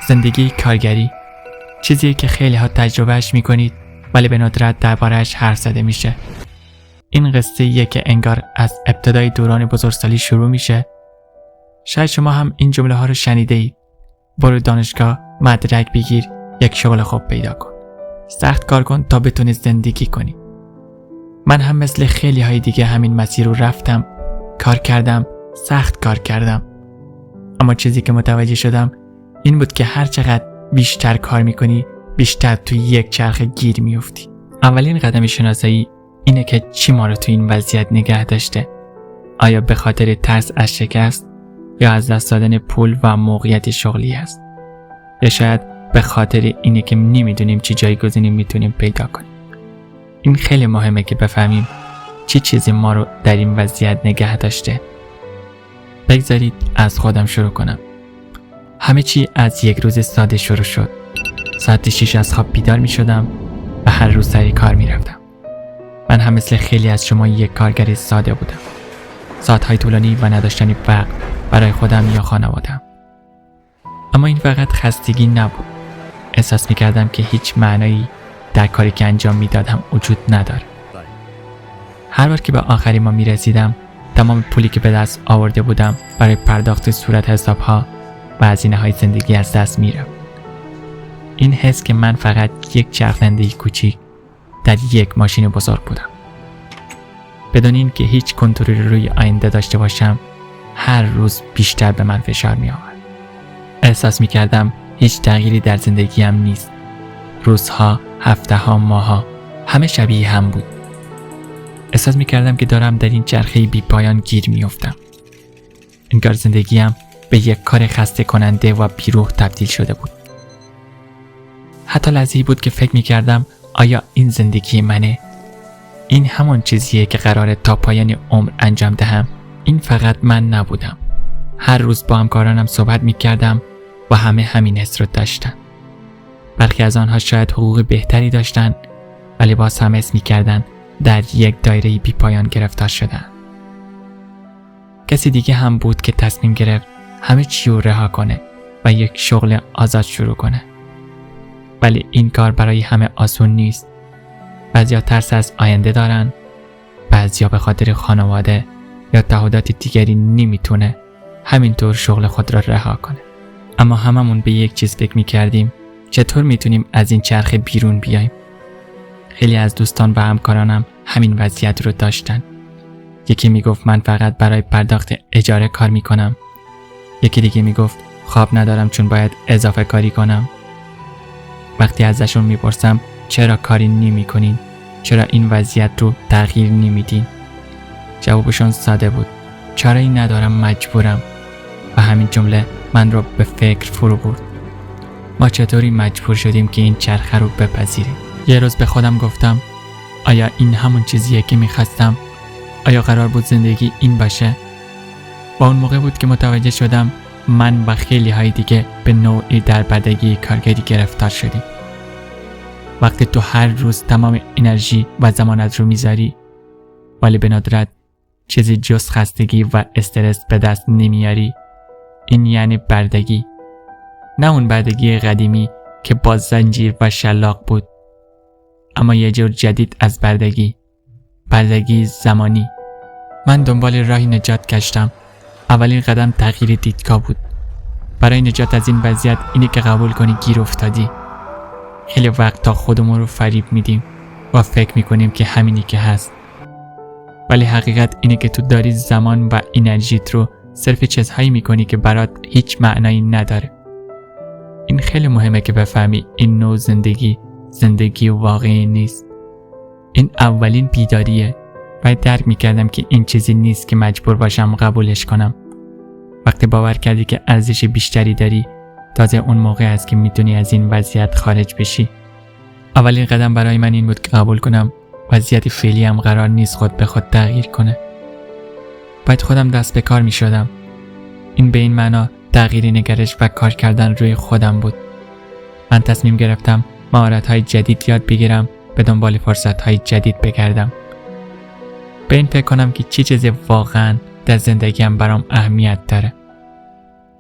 زندگی کارگری چیزی که خیلی ها تجربهش میکنید ولی به ندرت درباره‌اش حرف زده میشه. این قصه‌ایه که انگار از ابتدای دوران بزرگسالی شروع میشه. شاید شما هم این جمله ها رو شنیده اید. برو دانشگاه، مدرک بگیر، یک شغل خوب پیدا کن. سخت کار کن تا بتونی زندگی کنی. من هم مثل خیلی های دیگه همین مسیر رو رفتم، کار کردم، سخت کار کردم. اما چیزی که متوجه شدم این بود که هر چقدر بیشتر کار میکنی بیشتر توی یک چرخ گیر میفتی. اولین قدم شناسایی اینه که چی ما رو توی این وضعیت نگه داشته. آیا به خاطر ترس از شکست یا از دست دادن پول و موقعیت شغلی است؟ یا شاید به خاطر اینه که نمیدونیم چی جایگزینی میتونیم پیدا کنیم. این خیلی مهمه که بفهمیم چی چیزی ما رو در این وضعیت نگه داشته. بگذارید از خودم شروع کنم. همه چی از یک روز ساده شروع شد. ساعت 6 از خواب بیدار می شدم و هر روز سر کار می رفتم. من هم مثل خیلی از شما یک کارگر ساده بودم. ساعتهای طولانی و نداشتنی وقت برای خودم یا خانوادم. اما این فقط خستگی نبود. احساس می کردم که هیچ معنایی در کاری که انجام می دادم وجود نداره. هر بار که به آخری ما می رسیدم تمام پولی که به دست آورده بودم برای پرداخت صورت حسابها و هزینه‌های زندگی از دست می رفت. این حس که من فقط یک چرخنده کوچیک در یک ماشین بزرگ بودم. بدون این که هیچ کنترلی روی آینده داشته باشم هر روز بیشتر به من فشار می آورد. احساس می کردم هیچ تغییری در زندگیم نیست. روزها، هفته‌ها، ماه‌ها همه شبیه هم بود. احساس می کردم که دارم در این چرخه بی پایان گیر می افتم. انگار زندگیم به یک کار خسته کننده و بیروح تبدیل شده بود. حتی لحظه‌ای بود که فکر می کردم آیا این زندگی منه؟ این همون چیزیه که قراره تا پایان عمر انجام دهم. این فقط من نبودم. هر روز با همکارانم صحبت می کردم و همه همین حس رو داشتن. برخی از آنها شاید حقوق بهتری داشتن ولی باز هم حس می کردن در یک دایره بی پایان گرفتار شدن. کسی دیگه هم بود که تصمیم گرفت همه چی رو رها کنه و یک شغل آزاد شروع کنه. ولی این کار برای همه آسون نیست. بعضیا ترس از آینده دارن، بعضیا به خاطر خانواده یا تعهدات دیگری نمیتونه همینطور شغل خود را رها کنه. اما هممون به یک چیز فکر میکردیم، چطور میتونیم از این چرخه بیرون بیایم؟ خیلی از دوستان و همکارانم همین وضعیت رو داشتن. یکی میگفت من فقط برای پرداخت اجاره کار میکنم. یکی دیگه میگفت خواب ندارم چون باید اضافه کاری کنم. وقتی ازشون میپرسم چرا کاری نمی کنین؟ چرا این وضعیت رو تغییر نمیدین؟ جوابشون ساده بود. چاره‌ای ندارم، مجبورم. و همین جمله من رو به فکر فرو برد. ما چطوری مجبور شدیم که این چرخه رو بپذیریم؟ یه روز به خودم گفتم آیا این همون چیزیه که میخواستم؟ آیا قرار بود زندگی این باشه؟ و اون موقع بود که متوجه شدم من و خیلی های دیگه به نوعی در بردگی کارگری گرفتار شدیم. وقتی تو هر روز تمام انرژی و زمانت رو میذاری ولی به ندرت چیزی جز خستگی و استرس به دست نمیاری، این یعنی بردگی. نه اون بردگی قدیمی که با زنجیر و شلاق بود، اما یه جور جدید از بردگی زمانی. من دنبال راهی نجات گشتم. اولین قدم تغییر دیدگاه بود. برای نجات از این وضعیت اینه که قبول کنی گیر افتادی. خیلی وقت تا خودمون رو فریب میدیم و فکر میکنیم که همینی که هست. ولی حقیقت اینه که تو داری زمان و انرژیت رو صرف چیزهایی میکنی که برات هیچ معنایی نداره. این خیلی مهمه که بفهمی این نوع زندگی واقعی نیست. این اولین بیداریه. باید درک میکردم که این چیزی نیست که مجبور باشم قبولش کنم. وقتی باور کردی که ارزش بیشتری داری، تازه اون موقع است که میتونی از این وضعیت خارج بشی. اولین قدم برای من این بود که قبول کنم وضعیت فعلی هم قرار نیست خود به خود تغییر کنه. باید خودم دست به کار میشدم. این به این معنا تغییر نگرش و کار کردن روی خودم بود. من تصمیم گرفتم مهارت‌های جدید یاد بگیرم، به دنبال فرصت‌های جدید بگردم. به این فکر کنم که چی چیزی واقعاً در زندگیم برام اهمیت داره.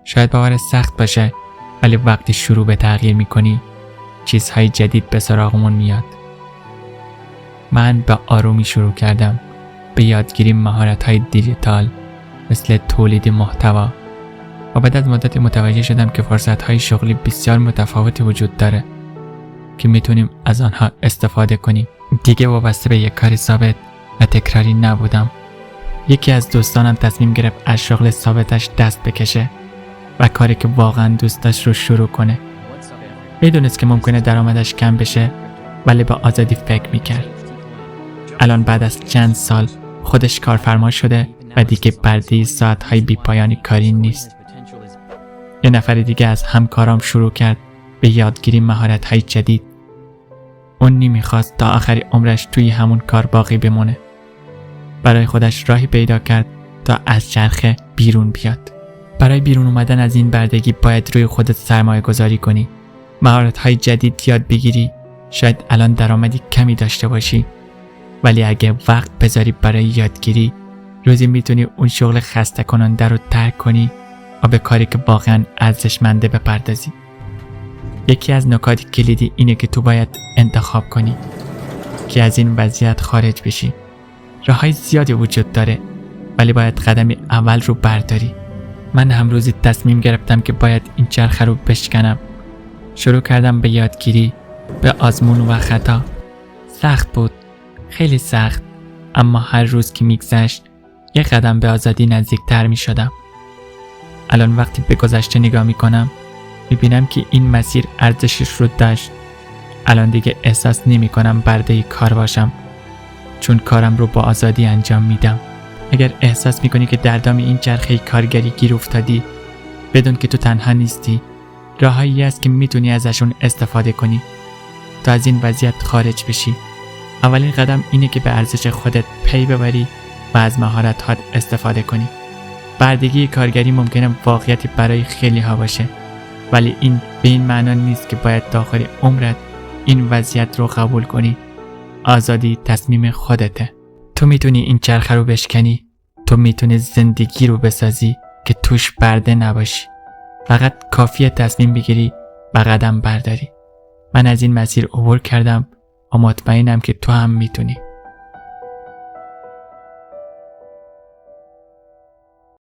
شاید باور سخت باشه ولی وقتی شروع به تغییر میکنی چیزهای جدید به سراغمون میاد. من به آرومی شروع کردم به یادگیری مهارت‌های دیجیتال مثل تولید محتوا و بعد از مدتی متوجه شدم که فرصت‌های شغلی بسیار متفاوتی وجود داره که میتونیم از آنها استفاده کنیم. دیگه وابسته به یک کاری ثابت و تکراری نبودم. یکی از دوستانم تصمیم گرفت از شغل ثابتش دست بکشه و کاری که واقعا دوست داشت رو شروع کنه. میدونست که ممکنه درآمدش کم بشه ولی به آزادی فکر میکرد. الان بعد از چند سال خودش کارفرما شده و دیگه برده ساعت‌های بی‌پایانی کاری نیست. یه نفر دیگه از همکارام شروع کرد به یادگیری مهارت‌های جدید. اون نمیخواست تا آخر عمرش توی همون کار باقی بمونه. برای خودش راهی پیدا کرد تا از چرخه بیرون بیاد. برای بیرون اومدن از این بردگی باید روی خودت سرمایه گذاری کنی. مهارت‌های جدید یاد بگیری. شاید الان درآمدی کمی داشته باشی ولی اگه وقت بذاری برای یادگیری روزی میتونی اون شغل خسته کننده رو ترک کنی و به کاری که واقعا ارزشمنده بپردازی. یکی از نکات کلیدی اینه که تو باید انتخاب کنی که از این وضعیت خارج بشی. راه‌های زیادی وجود داره ولی باید قدم اول رو برداری. من امروزی تصمیم گرفتم که باید این چرخه رو بشکنم. شروع کردم به یادگیری، به آزمون و خطا. سخت بود، خیلی سخت، اما هر روز که میگذشت یک قدم به آزادی نزدیکتر می شدم. الان وقتی به گذشته نگاه می کنم می بینم که این مسیر ارزشش رو داشت. الان دیگه احساس نمی کنم برده کار باشم چون کارم رو با آزادی انجام میدم. اگر احساس می کنی که در دام این چرخه کارگری گیر افتادی بدون که تو تنها نیستی. راهایی هست که میتونی ازشون استفاده کنی تا از این وضعیت خارج بشی. اولین قدم اینه که به ارزش خودت پی ببری و از مهارت‌هات استفاده کنی. بردگی کارگری ممکنه واقعیتی برای خیلی ها باشه ولی این به این معنا نیست که باید تا آخر عمرت این وضعیت رو قبول کنی. آزادی تصمیم خودته. تو میتونی این چرخه رو بشکنی. تو میتونی زندگی رو بسازی که توش برده نباشی. فقط کافیه تصمیم بگیری و قدم برداری. من از این مسیر عبور کردم و مطمئنم که تو هم میتونی.